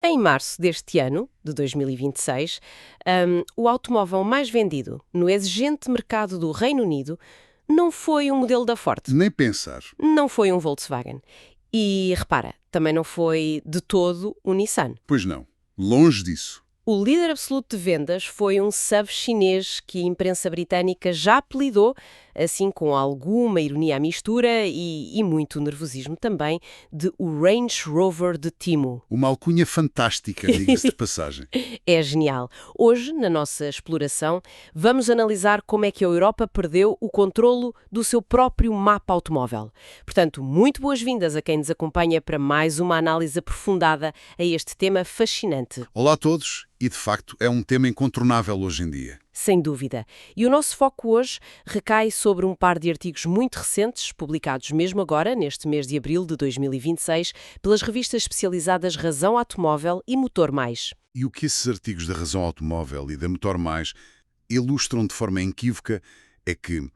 Em março deste ano, de 2026, o automóvel mais vendido no exigente mercado do Reino Unido não foi um modelo da Ford, Nem pensar. não foi um Volkswagen. E repara, também não foi de todo o Nissan. Pois não. Longe disso. O líder absoluto de vendas foi um SUV chinês que a imprensa britânica já apelidou, assim com alguma ironia à mistura e muito nervosismo também, de o Range Rover de Timo. Uma alcunha fantástica, diga-se de passagem. É genial. Hoje, na nossa exploração, vamos analisar como é que a Europa perdeu o controlo do seu próprio mapa automóvel. Portanto, muito boas-vindas a quem nos acompanha para mais uma análise aprofundada a este tema fascinante. Olá a todos, e de facto é um tema incontornável hoje em dia. Sem dúvida. E o nosso foco hoje recai sobre um par de artigos muito recentes, publicados mesmo agora, neste mês de abril de 2026, pelas revistas especializadas Razão Automóvel e Motor Mais. E o que esses artigos da Razão Automóvel e da Motor Mais ilustram de forma inequívoca é que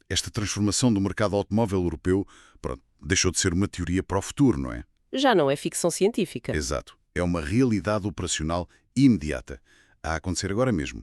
esta transformação do mercado automóvel europeu, pronto, deixou de ser uma teoria para o futuro, não é? Já não é ficção científica. Exato. É uma realidade operacional imediata, a acontecer agora mesmo.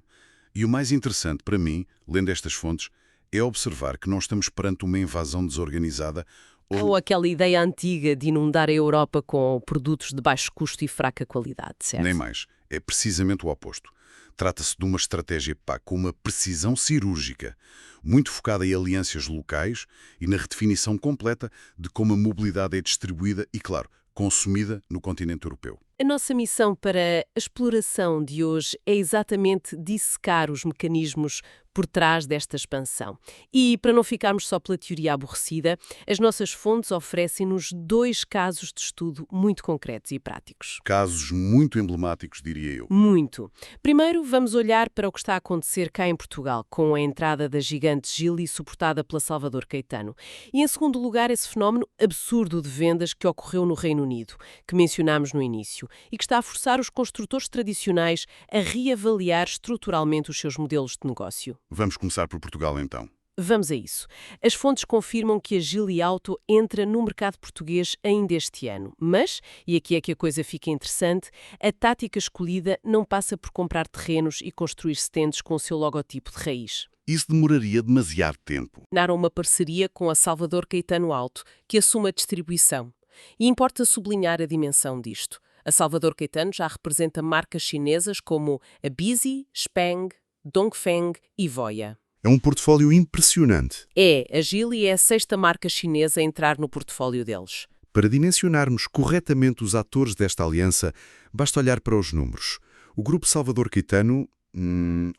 E o mais interessante para mim, lendo estas fontes, é observar que não estamos perante uma invasão desorganizada Ou aquela ideia antiga de inundar a Europa com produtos de baixo custo e fraca qualidade, certo? nem mais. É precisamente o oposto. Trata-se de uma estratégia com uma precisão cirúrgica, muito focada em alianças locais e na redefinição completa de como a mobilidade é distribuída e, claro, consumida no continente europeu. A nossa missão para a exploração de hoje é exatamente dissecar os mecanismos por trás desta expansão. E, para não ficarmos só pela teoria aborrecida, as nossas fontes oferecem-nos dois casos de estudo muito concretos e práticos. Casos muito emblemáticos, diria eu. Muito. Primeiro, vamos olhar para o que está a acontecer cá em Portugal, com a entrada da gigante Geely suportada pela Salvador Caetano. E, em segundo lugar, esse fenómeno absurdo de vendas que ocorreu no Reino Unido, que mencionámos no início, e que está a forçar os construtores tradicionais a reavaliar estruturalmente os seus modelos de negócio. Vamos começar por Portugal, então. Vamos a isso. As fontes confirmam que a Geely Auto entra no mercado português ainda este ano. Mas, e aqui é que a coisa fica interessante, a tática escolhida não passa por comprar terrenos e construir stands com o seu logotipo de raiz. Isso demoraria demasiado tempo. Assinaram uma parceria com a Salvador Caetano Auto, que assume a distribuição. E importa sublinhar a dimensão disto. A Salvador Caetano já representa marcas chinesas como a Bizi, Spang, Dongfeng e Voya. É um portfólio impressionante. A Geely é a sexta marca chinesa a entrar no portfólio deles. Para dimensionarmos corretamente os atores desta aliança, basta olhar para os números. O Grupo Salvador Caetano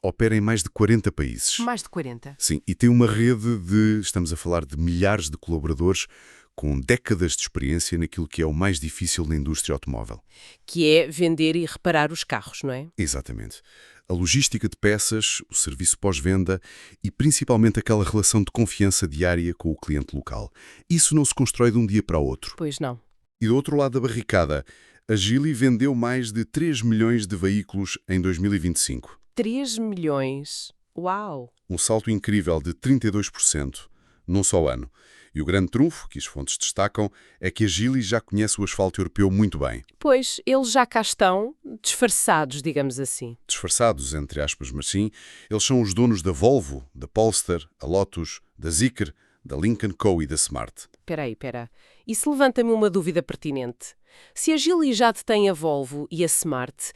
opera em mais de 40 países. Mais de 40. Sim, e tem uma rede estamos a falar de milhares de colaboradores com décadas de experiência naquilo que é o mais difícil na indústria automóvel. Que é vender e reparar os carros, não é? Exatamente. A logística de peças, o serviço pós-venda e principalmente aquela relação de confiança diária com o cliente local. Isso não se constrói de um dia para o outro. Pois não. E do outro lado da barricada, a Geely vendeu mais de 3 milhões de veículos em 2025. 3 milhões. Uau! Um salto incrível de 32% num só ano. E o grande trunfo, que as fontes destacam, é que a Geely já conhece o asfalto europeu muito bem. Pois, eles já cá estão, disfarçados, digamos assim. Disfarçados, entre aspas, mas sim, eles são os donos da Volvo, da Polestar, a Lotus, da Zeekr, da Lincoln Co. e da Smart. Espera. Isso levanta-me uma dúvida pertinente. Se a Geely já detém a Volvo e a Smart,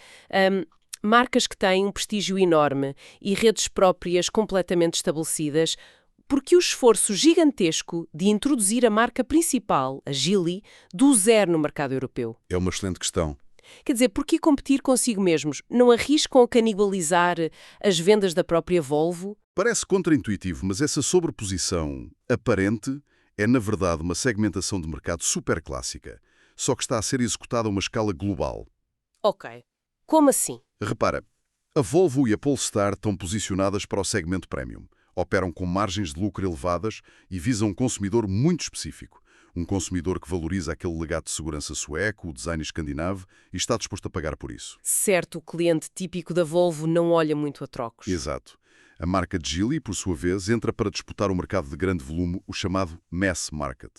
marcas que têm um prestígio enorme e redes próprias completamente estabelecidas, por que o esforço gigantesco de introduzir a marca principal, a Geely, do zero no mercado europeu? É uma excelente questão. Quer dizer, por que competir consigo mesmos? Não arriscam a canibalizar as vendas da própria Volvo? Parece contraintuitivo, mas essa sobreposição aparente é, na verdade, uma segmentação de mercado super clássica, só que está a ser executada a uma escala global. Ok. Como assim? Repara, a Volvo e a Polestar estão posicionadas para o segmento premium. Operam com margens de lucro elevadas e visam um consumidor muito específico. Um consumidor que valoriza aquele legado de segurança sueco, o design escandinavo e está disposto a pagar por isso. Certo, o cliente típico da Volvo não olha muito a trocos. Exato. A marca Geely, por sua vez, entra para disputar o mercado de grande volume, o chamado mass market.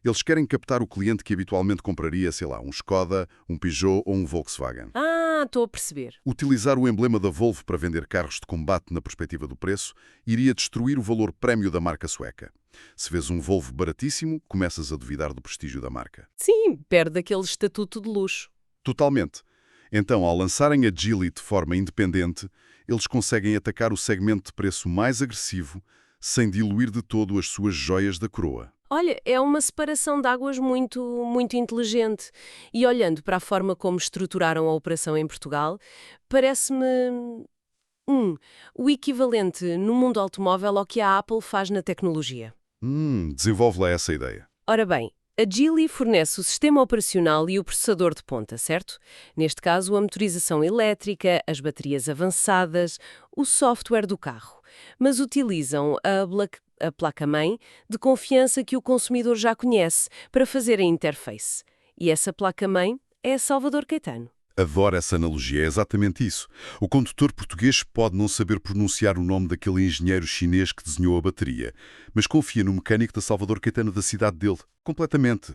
Eles querem captar o cliente que habitualmente compraria, sei lá, um Skoda, um Peugeot ou um Volkswagen. Ah, estou a perceber. Utilizar o emblema da Volvo para vender carros de combate na perspectiva do preço iria destruir o valor prémio da marca sueca. Se vês um Volvo baratíssimo, começas a duvidar do prestígio da marca. Sim, perde aquele estatuto de luxo. Totalmente. Então, ao lançarem a Geely de forma independente, eles conseguem atacar o segmento de preço mais agressivo, sem diluir de todo as suas joias da coroa. Olha, é uma separação de águas muito inteligente. E olhando para a forma como estruturaram a operação em Portugal, parece-me o equivalente no mundo automóvel ao que a Apple faz na tecnologia. Desenvolve lá essa ideia. Ora bem, a Geely fornece o sistema operacional e o processador de ponta, certo? Neste caso, a motorização elétrica, as baterias avançadas, o software do carro. Mas utilizam a placa-mãe de confiança que o consumidor já conhece para fazer a interface. E essa placa-mãe é a Salvador Caetano. Adoro essa analogia, é exatamente isso. O condutor português pode não saber pronunciar o nome daquele engenheiro chinês que desenhou a bateria, mas confia no mecânico da Salvador Caetano da cidade dele, completamente.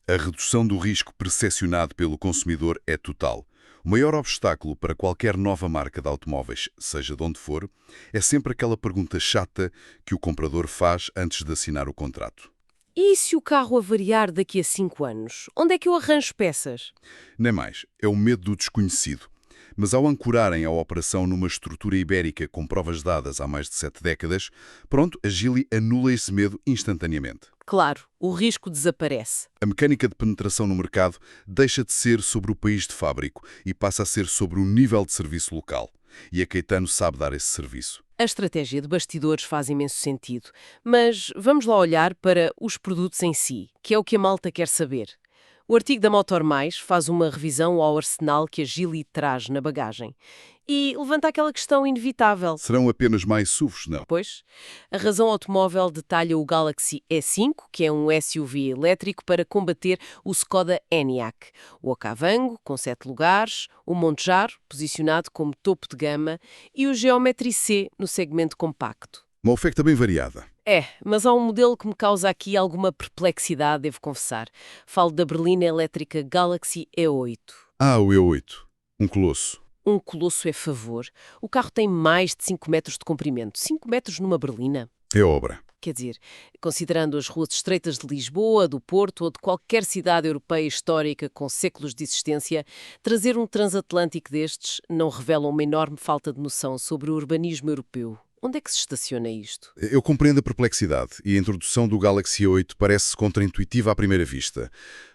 A redução do risco percepcionado pelo consumidor é total. O maior obstáculo para qualquer nova marca de automóveis, seja de onde for, é sempre aquela pergunta chata que o comprador faz antes de assinar o contrato. E se o carro avariar daqui a 5 anos? Onde é que eu arranjo peças? Nem mais, é o medo do desconhecido. Mas ao ancorarem a operação numa estrutura ibérica com provas dadas há mais de 7 décadas, pronto, a Geely anula esse medo instantaneamente. Claro, o risco desaparece. A mecânica de penetração no mercado deixa de ser sobre o país de fábrico e passa a ser sobre o nível de serviço local. E a Caetano sabe dar esse serviço. A estratégia de bastidores faz imenso sentido, mas vamos lá olhar para os produtos em si, que é o que a malta quer saber. O artigo da Motor Mais faz uma revisão ao arsenal que a Geely traz na bagagem e levanta aquela questão inevitável. Serão apenas mais SUVs, não? Pois, a Razão Automóvel detalha o Galaxy E5, que é um SUV elétrico para combater o Skoda Enyaq, o Okavango, com 7 lugares, o Montejar, posicionado como topo de gama, e o Geometry C, no segmento compacto. Uma oferta bem variada. É, mas há um modelo que me causa aqui alguma perplexidade, devo confessar. Falo da berlina elétrica Galaxy E8. Ah, o E8. Um colosso. Um colosso é favor. O carro tem mais de 5 metros de comprimento. 5 metros numa berlina? É obra. Quer dizer, considerando as ruas estreitas de Lisboa, do Porto ou de qualquer cidade europeia histórica com séculos de existência, trazer um transatlântico destes não revela uma enorme falta de noção sobre o urbanismo europeu. Onde é que se estaciona isto? Eu compreendo a perplexidade e a introdução do Galaxy A8 parece contraintuitiva à primeira vista.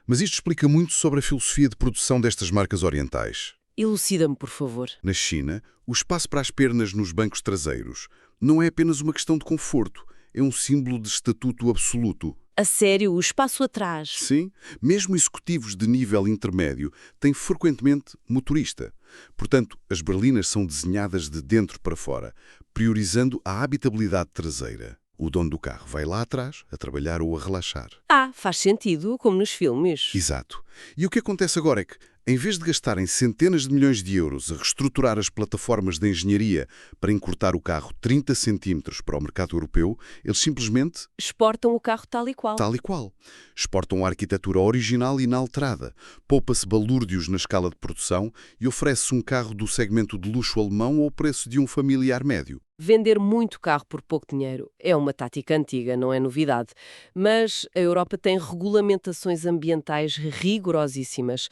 Mas isto explica muito sobre a filosofia de produção destas marcas orientais. Elucida-me, por favor. Na China, o espaço para as pernas nos bancos traseiros não é apenas uma questão de conforto, é um símbolo de estatuto absoluto. A sério, o espaço atrás. Sim, mesmo executivos de nível intermédio têm frequentemente motorista. Portanto, as berlinas são desenhadas de dentro para fora, priorizando a habitabilidade traseira. O dono do carro vai lá atrás, a trabalhar ou a relaxar. Ah, faz sentido, como nos filmes. Exato. E o que acontece agora é que, em vez de gastarem centenas de milhões de euros a reestruturar as plataformas de engenharia para encurtar o carro 30 centímetros para o mercado europeu, eles simplesmente Exportam o carro tal e qual. tal e qual. Exportam a arquitetura original e inalterada, poupa-se balúrdios na escala de produção e oferece um carro do segmento de luxo alemão ao preço de um familiar médio. Vender muito carro por pouco dinheiro é uma tática antiga, não é novidade. Mas a Europa tem regulamentações ambientais rigorosíssimas.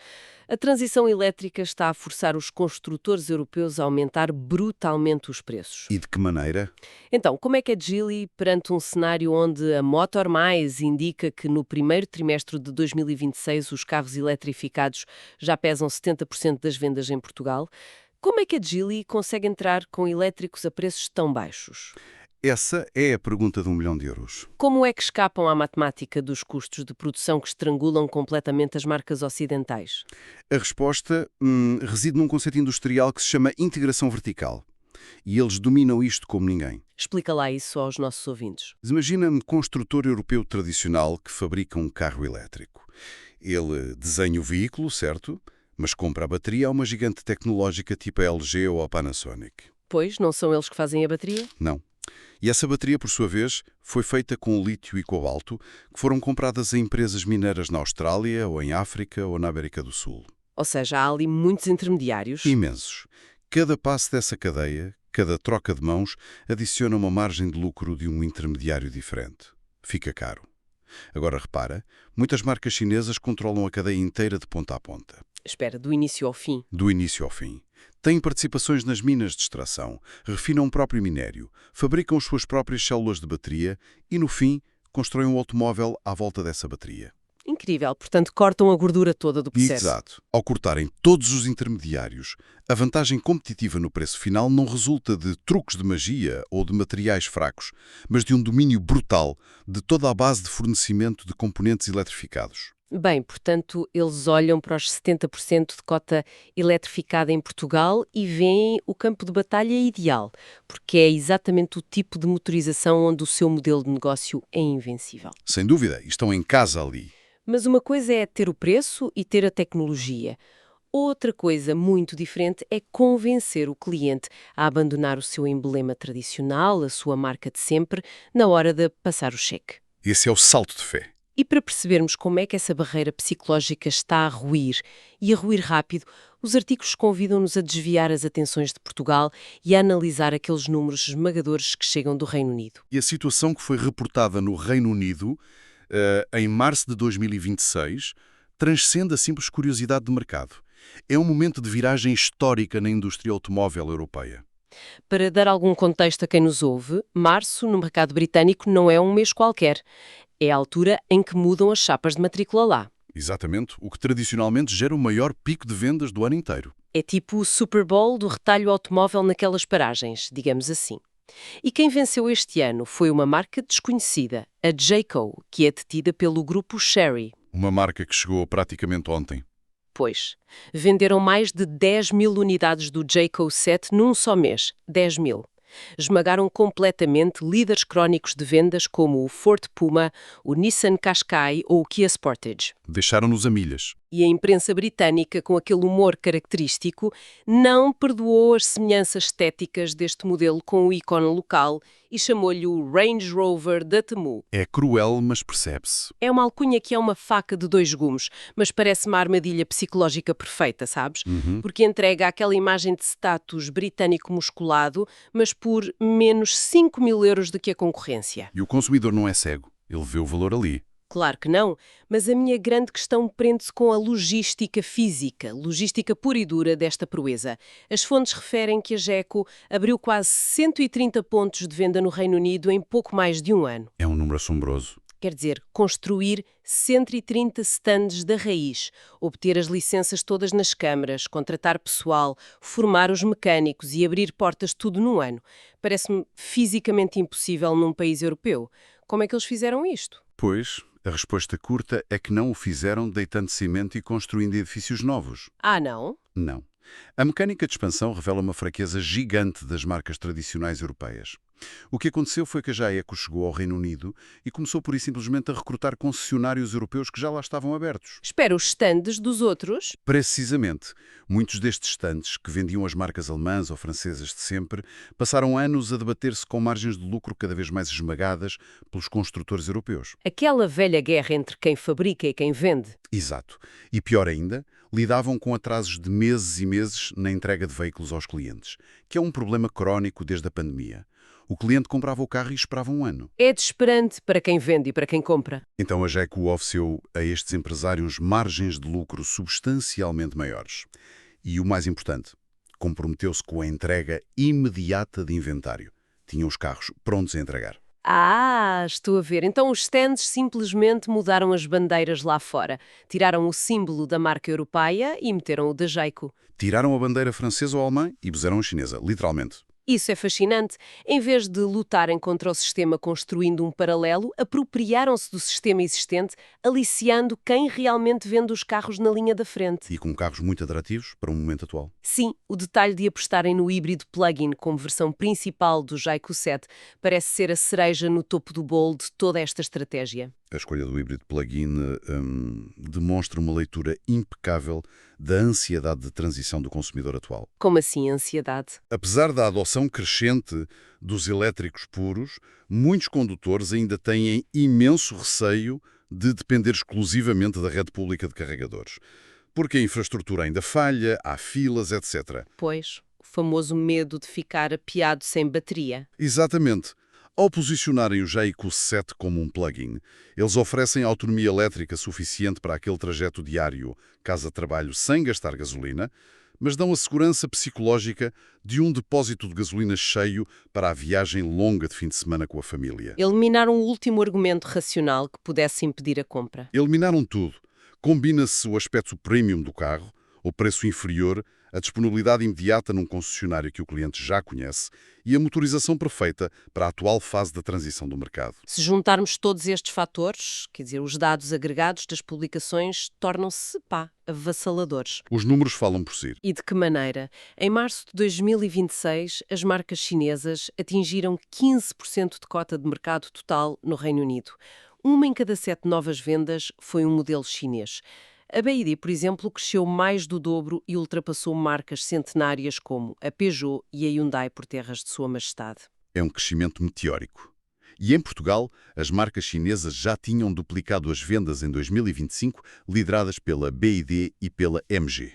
A transição elétrica está a forçar os construtores europeus a aumentar brutalmente os preços. E de que maneira? Então, como é que a Geely, perante um cenário onde a Motor Mais indica que no primeiro trimestre de 2026 os carros eletrificados já pesam 70% das vendas em Portugal, como é que a Geely consegue entrar com elétricos a preços tão baixos? Essa é a pergunta de 1 milhão de euros. Como é que escapam à matemática dos custos de produção que estrangulam completamente as marcas ocidentais? A resposta reside num conceito industrial que se chama integração vertical. E eles dominam isto como ninguém. Explica lá isso aos nossos ouvintes. Imagina um construtor europeu tradicional que fabrica um carro elétrico. Ele desenha o veículo, certo? Mas compra a bateria a uma gigante tecnológica tipo a LG ou a Panasonic. Pois, não são eles que fazem a bateria? Não. E essa bateria, por sua vez, foi feita com lítio e cobalto, que foram compradas a empresas mineiras na Austrália, ou em África, ou na América do Sul. Ou seja, há ali muitos intermediários. Imensos. Cada passo dessa cadeia, cada troca de mãos, adiciona uma margem de lucro de um intermediário diferente. Fica caro. Agora repara, muitas marcas chinesas controlam a cadeia inteira de ponta a ponta. Espera, do início ao fim. Do início ao fim. Têm participações nas minas de extração, refinam o próprio minério, fabricam as suas próprias células de bateria e, no fim, constroem um automóvel à volta dessa bateria. Incrível, portanto cortam a gordura toda do processo. Exato. Ao cortarem todos os intermediários, a vantagem competitiva no preço final não resulta de truques de magia ou de materiais fracos, mas de um domínio brutal de toda a base de fornecimento de componentes eletrificados. Bem, portanto, eles olham para os 70% de cota eletrificada em Portugal e veem o campo de batalha ideal, porque é exatamente o tipo de motorização onde o seu modelo de negócio é invencível. Sem dúvida, estão em casa ali. Mas uma coisa é ter o preço e ter a tecnologia. Outra coisa muito diferente é convencer o cliente a abandonar o seu emblema tradicional, a sua marca de sempre, na hora de passar o cheque. Esse é o salto de fé. E para percebermos como é que essa barreira psicológica está a ruir, e a ruir rápido, os artigos convidam-nos a desviar as atenções de Portugal e a analisar aqueles números esmagadores que chegam do Reino Unido. E a situação que foi reportada no Reino Unido, em março de 2026, transcende a simples curiosidade de mercado. É um momento de viragem histórica na indústria automóvel europeia. Para dar algum contexto a quem nos ouve, março no mercado britânico não é um mês qualquer. É a altura em que mudam as chapas de matrícula lá. Exatamente, o que tradicionalmente gera o maior pico de vendas do ano inteiro. É tipo o Super Bowl do retalho automóvel naquelas paragens, digamos assim. E quem venceu este ano foi uma marca desconhecida, a Jayco, que é detida pelo grupo Chery. Uma marca que chegou praticamente ontem. Pois, venderam mais de 10 mil unidades do Jayco 7 num só mês. 10 mil. Esmagaram completamente líderes crónicos de vendas como o Ford Puma, o Nissan Qashqai ou o Kia Sportage. Deixaram-nos a milhas. E a imprensa britânica, com aquele humor característico, não perdoou as semelhanças estéticas deste modelo com o ícone local e chamou-lhe o Range Rover da Temu. É cruel, mas percebe-se. É uma alcunha que é uma faca de dois gumes, mas parece uma armadilha psicológica perfeita, sabes? Porque entrega aquela imagem de status britânico musculado, mas por menos 5 mil euros do que a concorrência. E o consumidor não é cego. Ele vê o valor ali. Claro que não, mas a minha grande questão prende-se com a logística física, logística pura e dura desta proeza. As fontes referem que a Jayco abriu quase 130 pontos de venda no Reino Unido em pouco mais de um ano. É um número assombroso. Quer dizer, construir 130 stands da raiz, obter as licenças todas nas câmaras, contratar pessoal, formar os mecânicos e abrir portas tudo num ano. Parece-me fisicamente impossível num país europeu. Como é que eles fizeram isto? Pois, a resposta curta é que não o fizeram deitando cimento e construindo edifícios novos. Ah, não? Não. A mecânica de expansão revela uma fraqueza gigante das marcas tradicionais europeias. O que aconteceu foi que a Jayco chegou ao Reino Unido e começou por simplesmente a recrutar concessionários europeus que já lá estavam abertos. Espera, os stands dos outros? Precisamente. Muitos destes stands, que vendiam as marcas alemãs ou francesas de sempre, passaram anos a debater-se com margens de lucro cada vez mais esmagadas pelos construtores europeus. Aquela velha guerra entre quem fabrica e quem vende. Exato. E pior ainda, lidavam com atrasos de meses e meses na entrega de veículos aos clientes, que é um problema crónico desde a pandemia. O cliente comprava o carro e esperava um ano. É desesperante para quem vende e para quem compra. Então a Jayco ofereceu a estes empresários margens de lucro substancialmente maiores. E o mais importante, comprometeu-se com a entrega imediata de inventário. Tinham os carros prontos a entregar. Ah, estou a ver. Então os stands simplesmente mudaram as bandeiras lá fora. Tiraram o símbolo da marca europeia e meteram o da Jayco. Tiraram a bandeira francesa ou alemã e puseram a chinesa, literalmente. Isso é fascinante. Em vez de lutarem contra o sistema construindo um paralelo, apropriaram-se do sistema existente, aliciando quem realmente vende os carros na linha da frente. E com carros muito atrativos para o momento atual. Sim, o detalhe de apostarem no híbrido plug-in como versão principal do Jayco 7 parece ser a cereja no topo do bolo de toda esta estratégia. A escolha do híbrido plug-in demonstra uma leitura impecável da ansiedade de transição do consumidor atual. Como assim, ansiedade? Apesar da adoção crescente dos elétricos puros, muitos condutores ainda têm imenso receio de depender exclusivamente da rede pública de carregadores, porque a infraestrutura ainda falha, há filas, etc. Pois, o famoso medo de ficar apiado sem bateria. Exatamente. Ao posicionarem o Jayco 7 como um plug-in, eles oferecem autonomia elétrica suficiente para aquele trajeto diário casa-trabalho sem gastar gasolina, mas dão a segurança psicológica de um depósito de gasolina cheio para a viagem longa de fim de semana com a família. Eliminaram o último argumento racional que pudesse impedir a compra. Eliminaram tudo. Combina-se o aspecto premium do carro, o preço inferior, a disponibilidade imediata num concessionário que o cliente já conhece e a motorização perfeita para a atual fase da transição do mercado. Se juntarmos todos estes fatores, quer dizer, os dados agregados das publicações tornam-se, avassaladores. Os números falam por si. E de que maneira? Em março de 2026, as marcas chinesas atingiram 15% de cota de mercado total no Reino Unido. 1 em cada 7 novas vendas foi um modelo chinês. A BYD, por exemplo, cresceu mais do dobro e ultrapassou marcas centenárias como a Peugeot e a Hyundai por terras de Sua Majestade. É um crescimento meteórico. E em Portugal, as marcas chinesas já tinham duplicado as vendas em 2025, lideradas pela BYD e pela MG.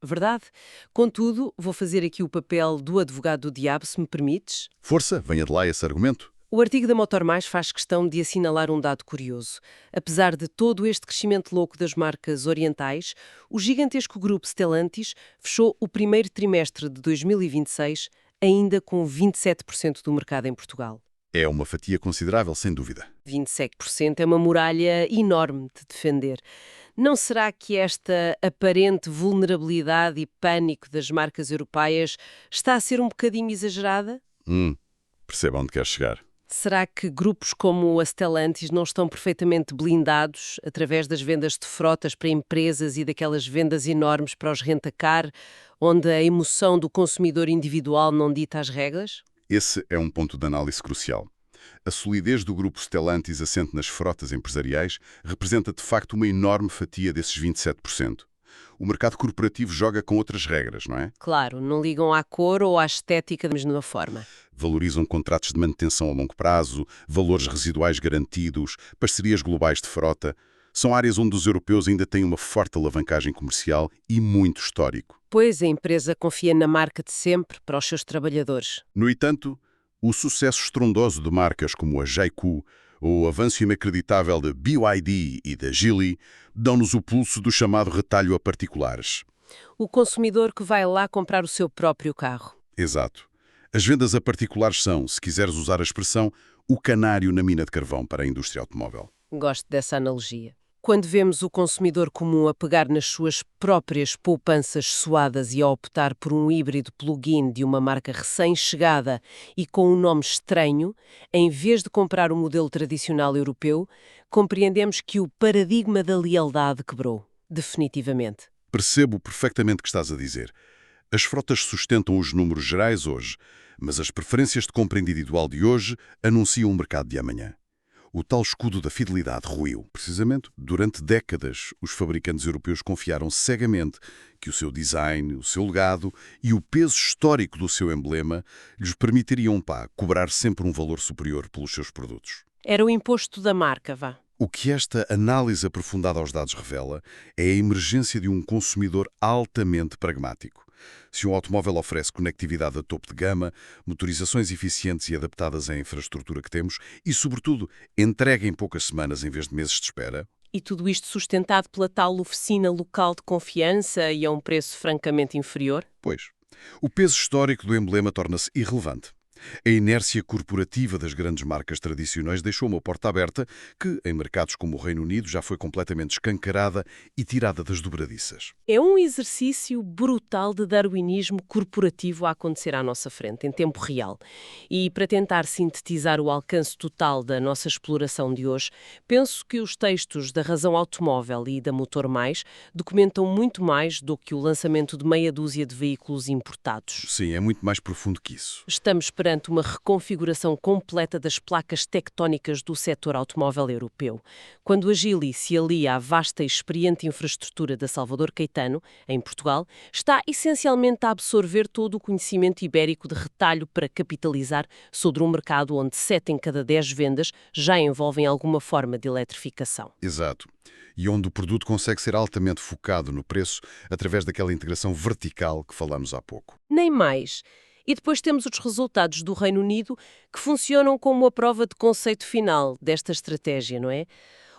Verdade? Contudo, vou fazer aqui o papel do advogado do diabo, se me permites. Força, venha de lá esse argumento. O artigo da Motor Mais faz questão de assinalar um dado curioso. Apesar de todo este crescimento louco das marcas orientais, o gigantesco grupo Stellantis fechou o primeiro trimestre de 2026 ainda com 27% do mercado em Portugal. É uma fatia considerável, sem dúvida. 27% é uma muralha enorme de defender. Não será que esta aparente vulnerabilidade e pânico das marcas europeias está a ser um bocadinho exagerada? Perceba onde quer chegar. Será que grupos como a Stellantis não estão perfeitamente blindados através das vendas de frotas para empresas e daquelas vendas enormes para os rent-a-car, onde a emoção do consumidor individual não dita as regras? Esse é um ponto de análise crucial. A solidez do grupo Stellantis assente nas frotas empresariais representa de facto uma enorme fatia desses 27%. O mercado corporativo joga com outras regras, não é? Claro, não ligam à cor ou à estética da mesma forma. Valorizam contratos de manutenção a longo prazo, valores residuais garantidos, parcerias globais de frota. São áreas onde os europeus ainda têm uma forte alavancagem comercial e muito histórico. Pois a empresa confia na marca de sempre para os seus trabalhadores. No entanto, o sucesso estrondoso de marcas como a Jayco, o avanço inacreditável da BYD e da Geely dão-nos o pulso do chamado retalho a particulares. O consumidor que vai lá comprar o seu próprio carro. Exato. As vendas a particulares são, se quiseres usar a expressão, o canário na mina de carvão para a indústria automóvel. Gosto dessa analogia. Quando vemos o consumidor comum a pegar nas suas próprias poupanças suadas e a optar por um híbrido plug-in de uma marca recém-chegada e com um nome estranho, em vez de comprar o modelo tradicional europeu, compreendemos que o paradigma da lealdade quebrou, definitivamente. Percebo perfeitamente o que estás a dizer. As frotas sustentam os números gerais hoje, mas as preferências de compra individual de hoje anunciam o mercado de amanhã. O tal escudo da fidelidade ruiu. Precisamente, durante décadas, os fabricantes europeus confiaram cegamente que o seu design, o seu legado e o peso histórico do seu emblema lhes permitiriam, cobrar sempre um valor superior pelos seus produtos. Era o imposto da marca, vá. O que esta análise aprofundada aos dados revela é a emergência de um consumidor altamente pragmático. Se um automóvel oferece conectividade a topo de gama, motorizações eficientes e adaptadas à infraestrutura que temos e, sobretudo, entrega em poucas semanas em vez de meses de espera... E tudo isto sustentado pela tal oficina local de confiança e a um preço francamente inferior? Pois, o peso histórico do emblema torna-se irrelevante. A inércia corporativa das grandes marcas tradicionais deixou uma porta aberta que, em mercados como o Reino Unido, já foi completamente escancarada e tirada das dobradiças. É um exercício brutal de darwinismo corporativo a acontecer à nossa frente, em tempo real. E para tentar sintetizar o alcance total da nossa exploração de hoje, penso que os textos da Razão Automóvel e da Motor Mais documentam muito mais do que o lançamento de meia dúzia de veículos importados. Sim, é muito mais profundo que isso. Estamos perante perante uma reconfiguração completa das placas tectónicas do setor automóvel europeu. Quando a Geely se alia à vasta e experiente infraestrutura da Salvador Caetano, em Portugal, está essencialmente a absorver todo o conhecimento ibérico de retalho para capitalizar sobre um mercado onde 7 em cada 10 vendas já envolvem alguma forma de eletrificação. Exato. E onde o produto consegue ser altamente focado no preço através daquela integração vertical que falamos há pouco. Nem mais. E depois temos os resultados do Reino Unido que funcionam como a prova de conceito final desta estratégia, não é?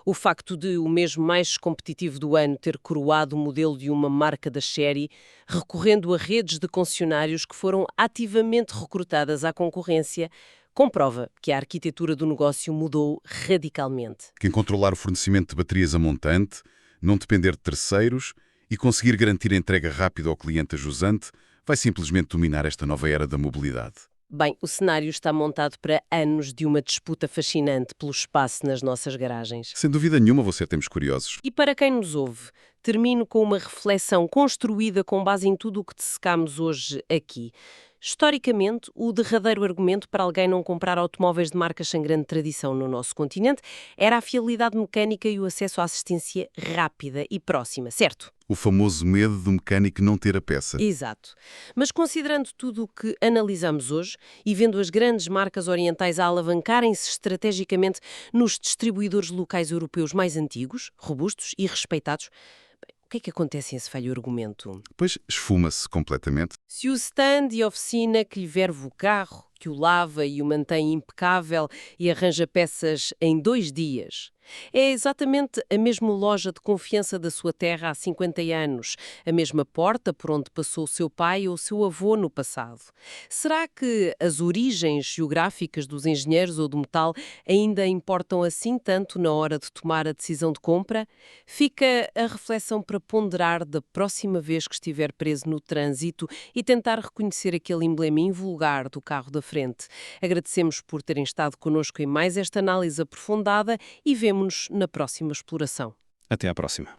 O facto de o mês mais competitivo do ano ter coroado o modelo de uma marca da Chery, recorrendo a redes de concessionários que foram ativamente recrutadas à concorrência, comprova que a arquitetura do negócio mudou radicalmente. Quem controlar o fornecimento de baterias a montante, não depender de terceiros e conseguir garantir a entrega rápida ao cliente jusante, vai simplesmente dominar esta nova era da mobilidade. Bem, o cenário está montado para anos de uma disputa fascinante pelo espaço nas nossas garagens. Sem dúvida nenhuma vou ser tempos curiosos. E para quem nos ouve, termino com uma reflexão construída com base em tudo o que dissecamos hoje aqui. Historicamente, o derradeiro argumento para alguém não comprar automóveis de marcas sem grande tradição no nosso continente era a fiabilidade mecânica e o acesso à assistência rápida e próxima, certo? O famoso medo do mecânico não ter a peça. Exato. Mas considerando tudo o que analisamos hoje e vendo as grandes marcas orientais a alavancarem-se estrategicamente nos distribuidores locais europeus mais antigos, robustos e respeitados, o que é que acontece a esse velho argumento? Depois esfuma-se completamente. Se o stand e oficina que lhe verve o carro, que o lava e o mantém impecável e arranja peças em 2 dias, é exatamente a mesma loja de confiança da sua terra há 50 anos, a mesma porta por onde passou o seu pai ou o seu avô no passado. Será que as origens geográficas dos engenheiros ou do metal ainda importam assim tanto na hora de tomar a decisão de compra? Fica a reflexão para ponderar da próxima vez que estiver preso no trânsito e tentar reconhecer aquele emblema invulgar do carro da frente. Agradecemos por terem estado connosco em mais esta análise aprofundada e vemo-nos na próxima exploração. Até à próxima.